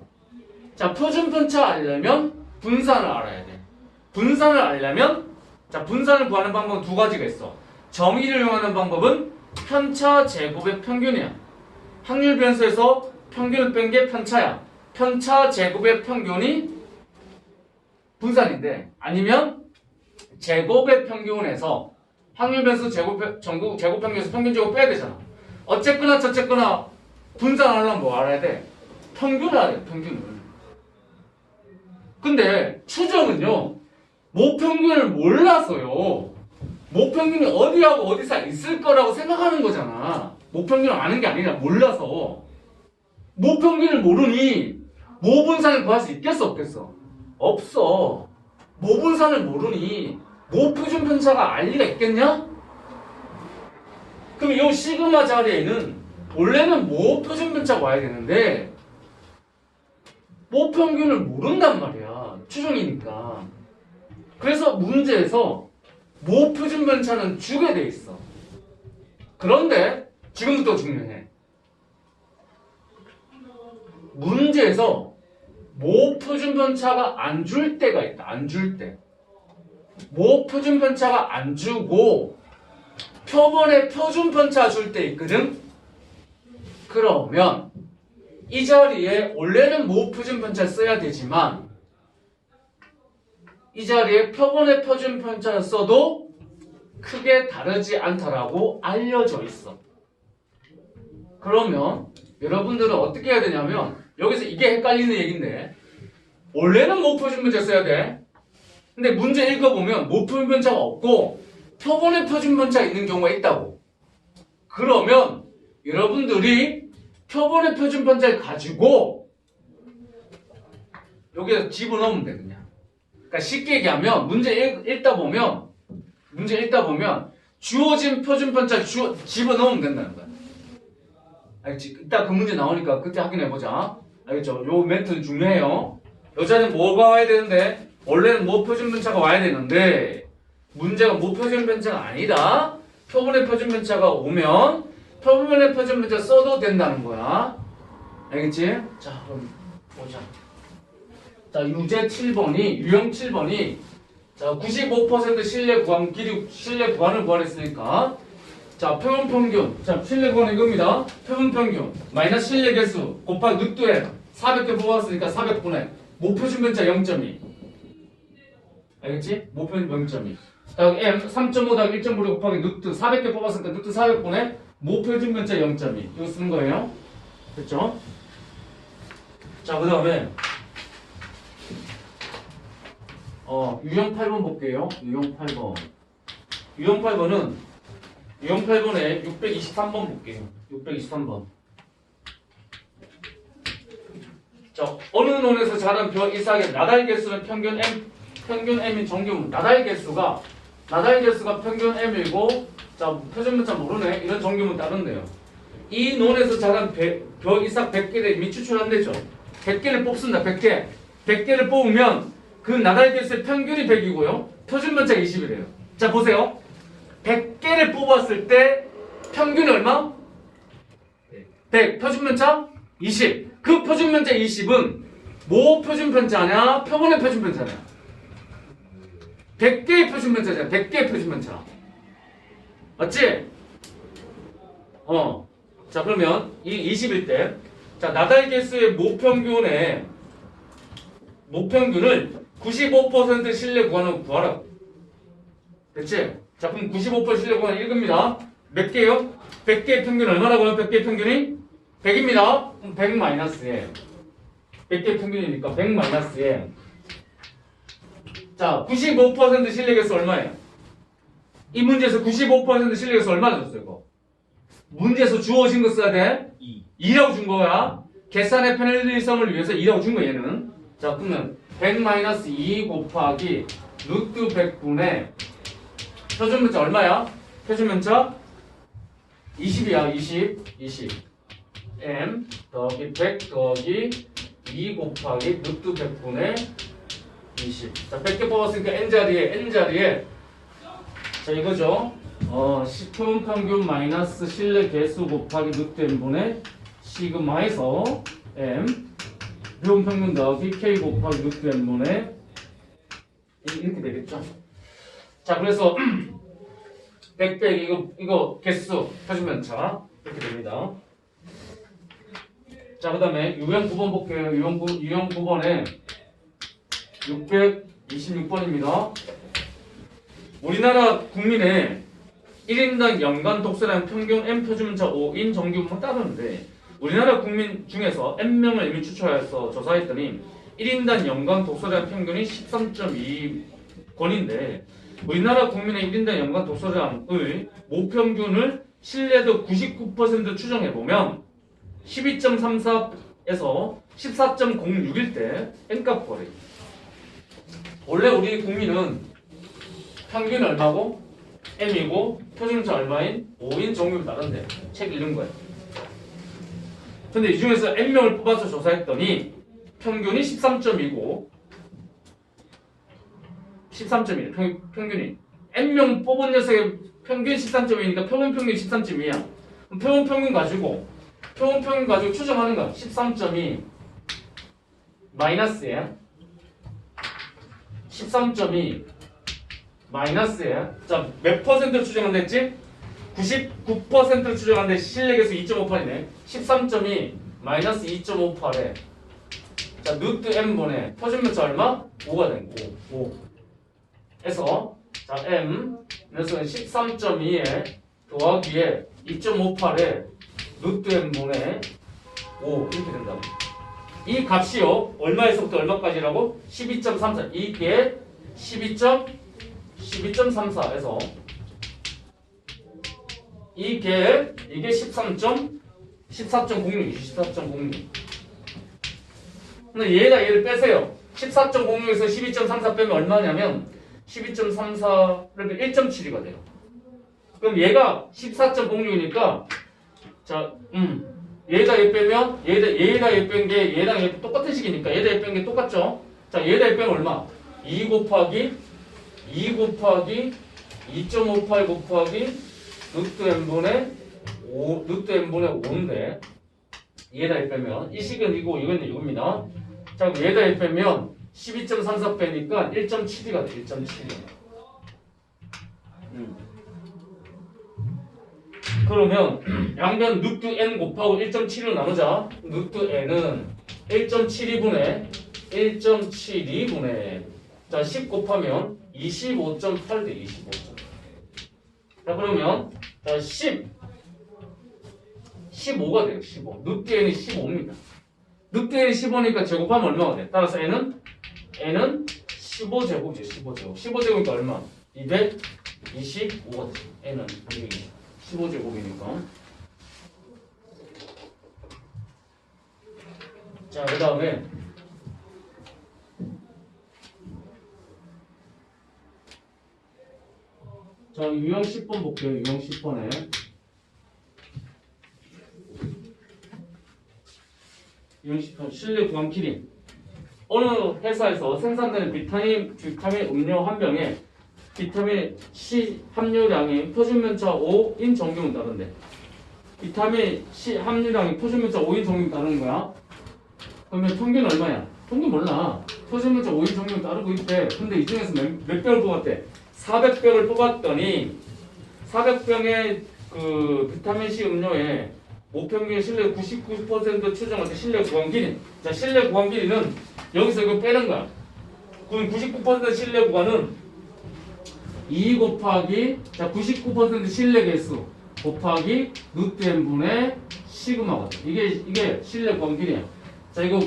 Speaker 1: 자, 표준편차 알려면 분산을 알아야 돼. 분산을 알려면 자, 분산을 구하는 방법은 두 가지가 있어. 정의를 이용하는 방법은 편차 제곱의 평균이야. 확률 변수에서 평균을 뺀 게 편차야. 편차 제곱의 평균이 분산인데 아니면 제곱의 평균에서 확률 변수 제곱 평균에서 평균 제곱 빼야 되잖아. 어쨌거나 저쨌거나 분산하려면 뭐 알아야 돼? 평균을 알아야 돼. 평균을. 근데 추정은요. 모평균을 몰라서요. 모평균이 어디하고 어디 사이 있을 거라고 생각하는 거잖아. 모평균을 아는 게 아니라 몰라서. 모평균을 모르니 모분산을 구할 수 있겠어 없겠어? 없어. 모분산을 모르니 모표준편차가 알 리가 있겠냐? 그럼 이 시그마 자리에는 원래는 모표준편차가 와야 되는데 모평균을 모른단 말이야. 추정이니까. 그래서 문제에서 모표준 편차는 주게 돼 있어. 그런데 지금부터 중요해. 문제에서 모표준 편차가 안 줄 때가 있다. 안 줄 때. 모표준 편차가 안 주고 표본의 표준 편차 줄 때 있거든. 그러면 이 자리에 원래는 모표준 편차 써야 되지만 이 자리에 표본의 표준 편차를 써도 크게 다르지 않다라고 알려져 있어. 그러면 여러분들은 어떻게 해야 되냐면 여기서 이게 헷갈리는 얘기인데 원래는 모표준 편차 써야 돼. 근데 문제 읽어보면 모표준 편차가 없고 표본의 표준 편차가 있는 경우가 있다고. 그러면 여러분들이 표본의 표준 편차를 가지고 여기에 집어넣으면 돼 그냥. 그러니까 쉽게 얘기하면 문제 읽다 보면 주어진 표준 편차를 집어넣으면 된다는 거야. 알겠지? 이따 그 문제 나오니까 그때 확인해보자. 알겠죠? 요 멘트는 중요해요. 여자는 뭐가 와야 되는데 원래는 모표준 편차가 와야 되는데 문제가 모표준 편차가 아니다. 표본의 표준 편차가 오면 표본의 표준 편차 써도 된다는 거야. 알겠지? 자 그럼 보자. 자 유제 7번이 유형 7번이 자 95% 신뢰 구한 신뢰 구한을 구하랬으니까 자 표본 평균 자 신뢰 구한 이겁니다. 표본 평균 마이너스 신뢰 개수 곱하기 늑두에 400개 뽑았으니까 400분의 모표준 편차 0.2 알겠지? 모표준 0.2 여기 m 3.5 더하기 1.5 곱하기 늑두 400개 뽑았으니까 늑두 400분의 모표준 편차 0.2 이거 쓰는 거예요. 됐죠? 자 그 다음에 유형 8번 볼게요. 유형 8번. 유형 8번에 623번 볼게요. 623번. 자, 어느 논에서 자란 벼 이삭의 나달 개수는 평균 m인 정규문. 나달 개수가 평균 m이고, 자, 표준 편차 모르네. 이런 정규문 따른대요. 이 논에서 자란 벼 이삭 100개를 이미 추출한대죠. 100개를 뽑습니다. 100개. 100개를 뽑으면 그 나달 개수의 평균이 100이고요. 표준 편차가 20이래요. 자 보세요. 100개를 뽑았을 때 평균이 얼마? 100. 표준 편차? 20. 그 표준 편차 20은 뭐 표준 편차냐? 표본의 표준 편차냐? 100개의 표준 편차잖아. 100개의 표준 편차. 맞지? 자 그러면 이 20일 때 자 나달 개수의 모평균을 95% 신뢰 구간을 구하라. 됐지? 자, 그럼 95% 신뢰 구간 읽습니다. 몇 개요? 100개의 평균 얼마라고요? 100개의 평균이? 100입니다. 그럼 100 마이너스 1. 100개의 평균이니까 100 마이너스 1. 자, 95% 신뢰 개수 얼마예요? 이 문제에서 95% 신뢰 개수 얼마나 줬어요, 이거? 문제에서 주어진 거 써야 돼? 2라고 준 거야. 계산의 편리성을 위해서 2라고 준 거야, 얘는. 자, 그러면 100-2 곱하기 루트 100분의 표준 편차 얼마야? 표준 편차 20이야. 20 m 더하기 100 더하기 2 곱하기 루트 100분의 20. 자, 100개 뽑았으니까 n자리에 자 이거죠. 표본 평균 마이너스 신뢰 개수 곱하기 루트 n분의 시그마에서 m 표본 평균 더하기 k 곱하기 루트 n분의 이렇게 되겠죠. 자 그래서 100 이거 개수 표준 편차 이렇게 됩니다. 자 그다음에 유형 9번 볼게요. 유형 9번에 626번입니다. 우리나라 국민의 1인당 연간 독서량 평균 M 표준문자 5인 정규문을 따르는데 우리나라 국민 중에서 N명을 이미 추출해서 조사했더니 1인당 연간 독서량 평균이 13.2권인데 우리나라 국민의 1인당 연간 독서량의 모평균을 신뢰도 99% 추정해보면 12.34에서 14.06일 때 N값 거래. 원래 우리 국민은 평균 얼마고 M이고 표준문자 얼마인 5인 정규를 따른대. 책 읽는 거야. 근데 이 중에서 N명을 뽑아서 조사했더니 평균이 13.2고 13.1 평균이 n명 뽑은 녀석의 평균 13.2니까 표본 평균 13.2야. 그럼 표본 평균 가지고 추정하는 거야. 13.2 마이너스에 13.2 마이너스에 자, 몇 퍼센트를 추정한다 했지? 99%를 추정한데 실력에서 2.58이네. 13.2 마이너스 2.58에 자, 루트 m분의 표준면차 얼마? 5가 된 거. 5. 에서 자, m 녀석은 13.2에 더하기에 2.58에 루트 m분의 5 이렇게 된다고. 이 값이요. 얼마에서부터 얼마까지라고? 12.34. 이게 12.34에서 이게 14.06. 근데 얘를 빼세요. 14.06에서 12.34 빼면 얼마냐면 12.34를 1.72가 돼요. 그럼 얘가 14.06이니까 자, 얘가 얘 빼면 얘가 얘 뺀 게 얘랑 얘 똑같은 식이니까 얘가 얘 뺀 게 똑같죠? 자, 얘가 얘 빼면 얼마? 2 곱하기 2.58 곱하기 루트 n분의 5인데 얘다 얘 빼면 이 식은 이거 이건 이겁니다. 자, 그럼 얘다 얘 빼면 12.34 빼니까 1.72가 돼. 1.72. 그러면 양변 루트 n 곱하고 1.72로 나누자. 루트 n은 1.72분의 자, 10 곱하면 25.8 돼. 25.8. 자, 그러면 자, 15가 돼요. 15. 루트 n이 15입니다. 루트 n이 15니까 제곱하면 얼마가 돼? 따라서 n은 15제곱이죠. 15제곱. 15제곱이니까 얼마? 225가 돼. n은 15제곱이니까. 자, 그 다음에 자, 유형 10번 볼게요. 유형 10번에 유형 10번 실내 구간 키링. 어느 회사에서 생산되는 비타민 음료 한 병에 비타민 C 함유량이 표준면차 5인 정규는 다른데 비타민 C 함유량이 표준면차 5인 정규는 다른 거야. 그러면 평균 얼마야? 평균 몰라. 표준면차 5인 정규는 다르고 있대. 근데 이 중에서 몇 병을 뽑았대? 400병을 뽑았더니 400병의 그 비타민 C 음료에 모평균 실내 99% 추정할 때 실내 구간 길이. 자, 실내 구간 길이는 여기서 이거 빼는 거야. 그럼 99% 실내 구간은 2 곱하기 자 99% 실내 개수 곱하기 루트 n분의 시그마거든. 이게 실내 구간 길이야. 자, 이거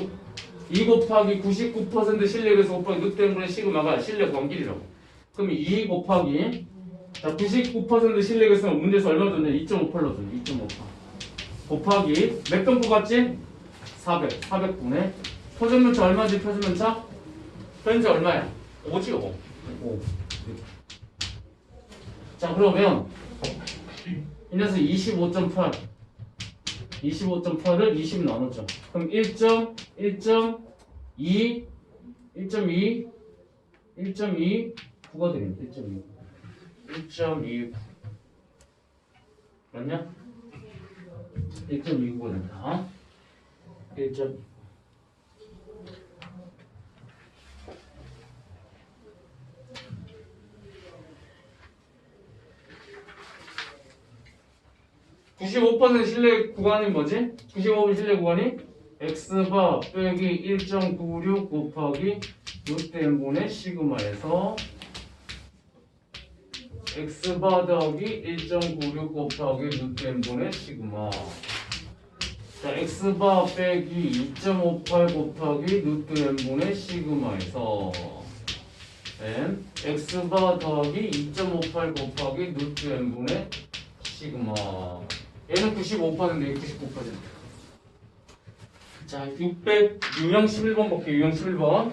Speaker 1: 2 곱하기 99% 실내 개수 곱하기 루트 n분의 시그마가 실내 구간 길이라고. 그럼 2 곱하기 자 99% 실내 개수는 문제에서 얼마 줬냐? 2.58로 줬네. 2.58 곱하기 몇 병 뽑았지? 400분의 표준면차 얼마지? 표준면차 얼마야? 5지 5. 자, 그러면 이 녀석 25.8을 20 나누죠. 그럼 1.2 9가 되겠네. 1.2 맞냐? 1.29가 된다. 1. 95% 실내 구간이 뭐지? 95% 실내 구간이 x바 빼기 1.96 곱하기 루트 n분의 시그마에서 x바 더하기 1.96 곱하기 루트 n분의 시그마. 자, x바 빼기 2.58 곱하기 루트 n분의 시그마에서 n x바 더하기 2.58 곱하기 루트 n분의 시그마. 얘는 95%, 얘는 99%. 자, 유형 11번 볼게요. 유형 11번.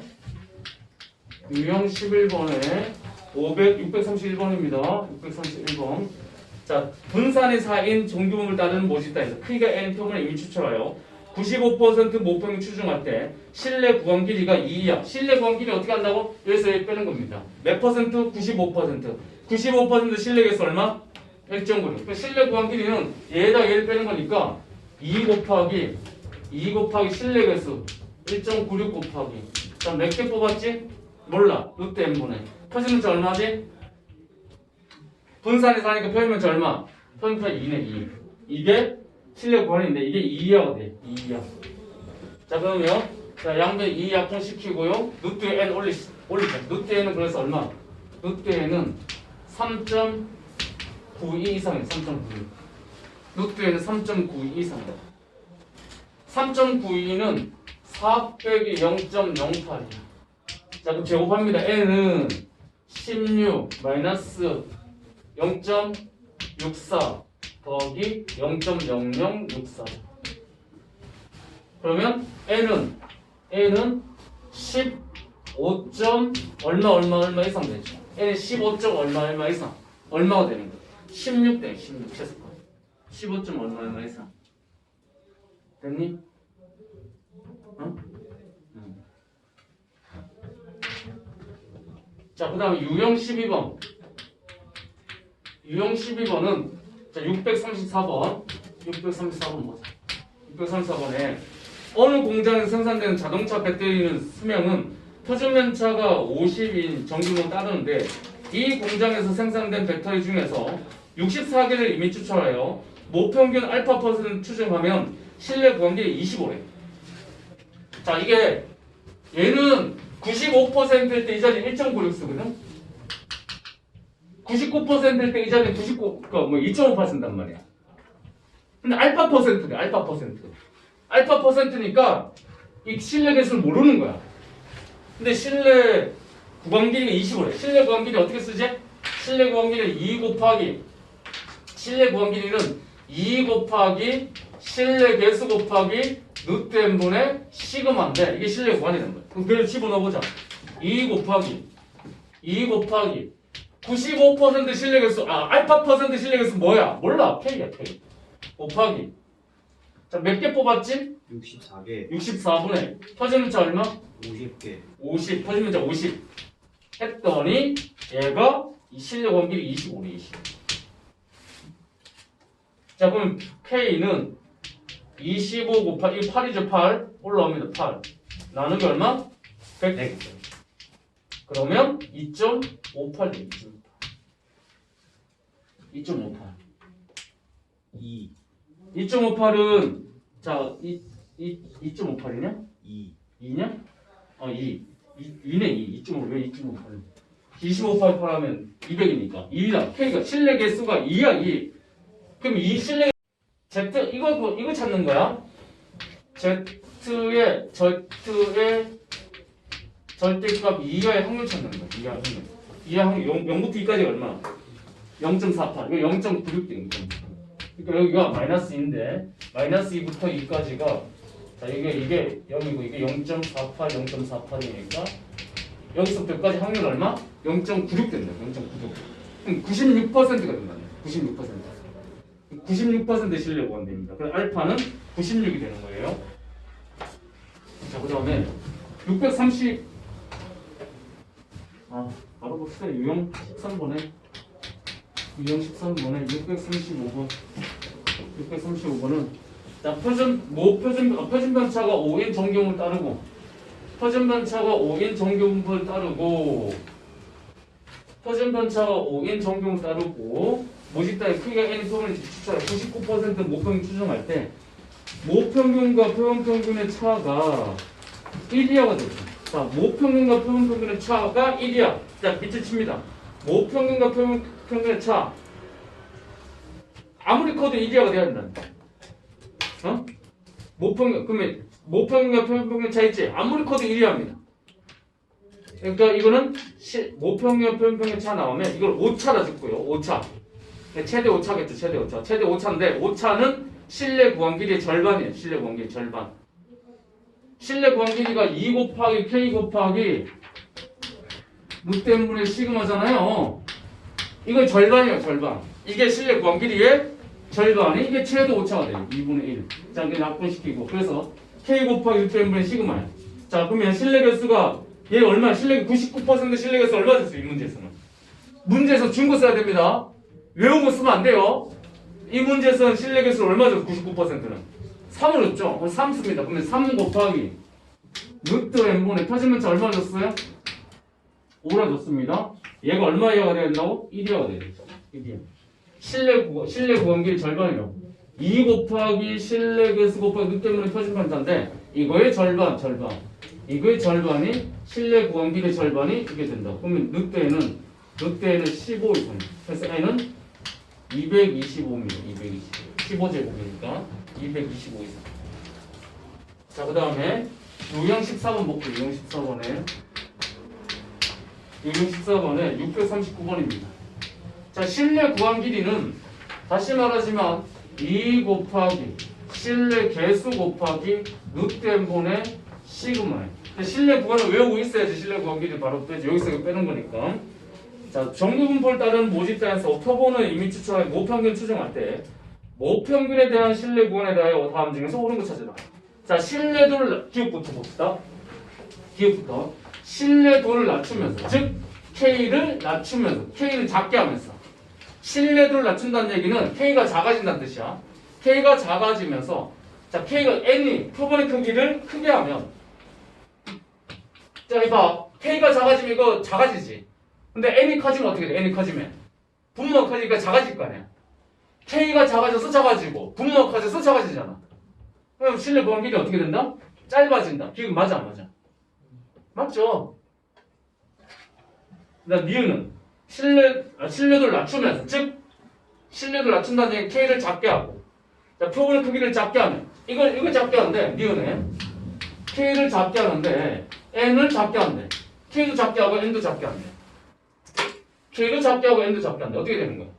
Speaker 1: 유형 11번에 631번입니다. 631번. 자, 분산의 4인 정규범을 따르는 모집다 해서 크기가 n 표본의 이미 추출하여 95% 모평 추정할 때 실내 구간 길이가 2야. 실내 구간 길이 어떻게 한다고? 여기서 여기 빼는 겁니다. 몇 퍼센트? 95%. 95% 실내 개수 얼마? 1.96. 그 실내 구간 길이는 얘에다 얘를 빼는 거니까 2 곱하기 실내 개수 1.96 곱하기. 자, 몇 개 뽑았지? 몰라. 루트 n분의. 표준문자 얼마지? 분산해서 하니까 표준문자 얼마? 표준문자 2네 2. 이게 실내 구간인데 이게 2야가 돼. 2야. 자, 그러면 자, 양변 2 약분시키고요. 루트 n 올리자. 루트 n은 그래서 얼마? 루트 n은 3.92 이상이에요. 3.92. 루트 n은 3.92 이상이다. 3.92는 4 빼기 0.08이야. 자, 그럼 제곱합니다. n은 16 마이너스 0.64 더하기 0.0064. 그러면 n은 15. 얼마 이상 되죠. n은 15. 얼마 이상. 얼마가 되는 거야? 16 대 16 최소값. 15. 얼마 이상. 됐니? 어? 자, 그 다음에 유형 12번. 유형 12번은 자, 634번 보자. 634번에 어느 공장에서 생산되는 자동차 배터리는 수명은 표준면차가 50인 정규로 따르는데 이 공장에서 생산된 배터리 중에서 64개를 이미 추출하여 모평균 알파 퍼센트 추정하면 실내 구간길이 25래. 자, 이게 얘는 95%일 때 이 자리 1.96 쓰거든. 99%일 때 이 자리 2.58 쓴단 말이야. 근데 알파 퍼센트래. 알파 퍼센트니까 이 실내 개수를 모르는 거야. 근데 실내 구간 길이가 25래. 실내 구간 길이 어떻게 쓰지? 실내 구간 길이는 2 곱하기 실내 구간 길이는 2 곱하기 실내 개수 곱하기 루트 n분의 시그마인데 이게 실내 구간이라는 거야. 그럼 그래서 집어넣어보자. 2 곱하기 95% 실내 개수 알파 퍼센트 실내 개수 뭐야? 몰라. K야 K. 곱하기 자, 몇 개 뽑았지?
Speaker 2: 64개
Speaker 1: 64분의 표준문자 얼마?
Speaker 2: 50개
Speaker 1: 50. 표준문자 50 했더니 얘가 이 실내 구간 길이 25네 20. 자, 그럼 K는 25 곱하기 8이죠. 8 올라옵니다. 8 나누기 얼마? 100. 그러면 2.58 되겠죠. 2.58 2.58은 자 2.58이냐? 2냐? 2네 2.5 왜 2.58 25 하면 200이니까 2다. K가 실내 개수가 2야 2. 그럼 이 실내 Z 이거 찾는 거야. Z의 절대값 2하의 확률 찾는 거야. 2하 확률 0부터 2까지 얼마? 0.48. 이거 0.96 된 거. 그러니까 여기가 마이너스인데 마이너스 2부터 2까지가 자 이게 0이고 이게 0.48 0.48이니까 여기서부터 여기까지 확률 얼마? 0.96 된다. 0.96. 그럼 96%가 된다. 96% 실내 구간됩니다. 그럼 알파는 96이 되는 거예요. 자, 그 다음에 630 바로 봅시다. 유형 13번에 635번은 자, 표준 변차가 5인 정규분을 따르고 표준 변차가 5인 정규분을 따르고 모집단의 크기가 n이 표본을 추출해 99% 모평균 추정할 때 모평균과 표본평균의 차가 1이하가 되죠. 자, 모평균과 표본평균의 차가 1이야. 자, 밑에 칩니다. 모평균과 표본평균의 차 아무리 커도 1이하가 돼야 된다. 그러면 모평균과 표본평균의 차 있지? 아무리 커도 1이합니다. 그러니까 이거는 모평균과 표본평균의 차 나오면 이걸 오차라 적고요. 오차. 최대 오차겠죠. 최대 오차인데 오차는 실내 구간 길이의 절반이에요. 실내 구간 길이 절반. 실내 구간 길이가 2 곱하기 K 곱하기 루트 n분의 시그마잖아요. 이건 절반이에요. 절반. 이게 실내 구간 길이의 절반이 이게 최대 오차가 돼요. 2분의 1. 자, 이게 약분시키고. 그래서 K 곱하기 6n분의 시그마야. 자, 그러면 실내 개수가 얘 얼마? 실내 99% 실내 개수 얼마 됐어? 이 문제에서는. 문제에서 준 거 써야 됩니다. 외운 거 쓰면 안 돼요. 이 문제에서는 실내 개수 얼마 줬어? 99%는 3을 줬죠. 그럼 3 씁니다. 그러면 3 곱하기 루트 n분의 표준문자 얼마 줬어요? 5라 줬습니다. 얘가 얼마 이하가 돼야 된다고? 1이하가 돼야 되죠. 1이하. 실내 구간길 절반이라고. 2 곱하기 실내 개수 곱하기 루트 n분의 표준문자인데 이거의 절반. 이거의 절반이 실내 구간길의 절반이 이게 된다. 그러면 루트에는 15 이상. 그래서 n은 225입니다. 15제곱이니까 225 이상. 자, 그 다음에 유형 14번 볼게요. 유형 14번에 639번입니다. 자, 실내 구간 길이는 다시 말하지만 2 곱하기 실내 개수 곱하기 루트 n분의 시그마예요. 실내 구간을 외우고 있어야지 실내 구간 길이 바로 빼지. 여기서 이거 빼는 거니까. 자, 정규분포를 따르는 모집단에서 표본을 이미 추출하여 모평균 추정할 때 모평균에 대한 실내 구간에 대하여 다음 중에서 옳은 거 찾으라. 자, 신뢰도를 기억부터 봅시다. 기억부터 신뢰도를 낮추면서, 즉 K를 낮추면서, K를 작게 하면서. 신뢰도를 낮춘다는 얘기는 K가 작아진다는 뜻이야. K가 작아지면서, 자, K가 N이 표본의 크기를 크게 하면, 자, 이봐, K가 작아지면 이거 작아지지. 근데 N이 커지면 어떻게 돼? N이 커지면 분모가 커지니까 작아질 거 아니야. K가 작아져서 작아지고 분모가 커져서 작아지잖아. 그럼 실내 구간 길이 어떻게 된다? 짧아진다. 기억 맞아 안 맞아? 맞죠? 그다음 니은은 신뢰도를 낮추면서, 즉 신뢰도를 낮춘다는 얘기는 K를 작게 하고, 자, 표본의 크기를 작게 하면 이걸 작게 하는데 니은은 K를 작게 하는데 N을 작게 하는데 K도 작게 하고 N도 작게 하는데 K도 작게 하고 N도 작게 하는데 어떻게 되는 거야?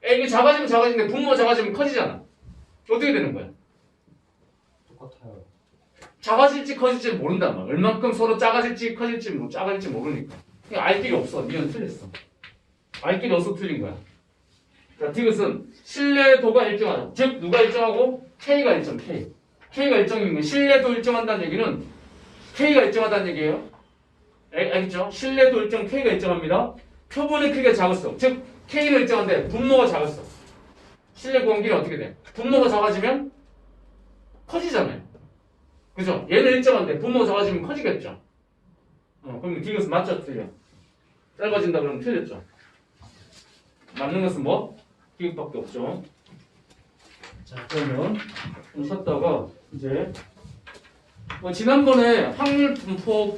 Speaker 1: N이 작아지면 작아지는데 분모가 작아지면 커지잖아. 어떻게 되는 거야?
Speaker 2: 똑같아요.
Speaker 1: 작아질지 커질지 모른단 말이야. 얼만큼 서로 작아질지 커질지 모르니까. 그냥 알 길이 없어. 니은 틀렸어. 알 길이 없어 틀린 거야. 자, 디귿은 신뢰도가 일정하다. 즉 누가 일정하고 K가 일정. K가 일정인 건 신뢰도 일정한다는 얘기는 K가 일정하다는 얘기예요. 알겠죠? 신뢰도 일정 K가 일정합니다. 표본의 크기가 작았어. 즉 K는 일정한데 분모가 작았어. 실내 구간 길이 어떻게 돼? 분모가 작아지면 커지잖아요. 그죠? 얘는 일정한데 분모가 작아지면 커지겠죠. 그럼 디귿은 맞죠? 틀려? 짧아진다 그러면 틀렸죠. 맞는 것은 뭐? 디귿밖에 없죠. 자, 그러면 좀 쉬었다가 이제 지난번에 확률 분포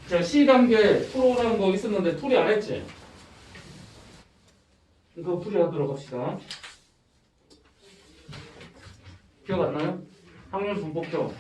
Speaker 1: C단계 풀어오라는 거 있었는데 풀이 안 했지? 그거 풀이하도록 합시다. 기억 안 나요? 확률 분포표.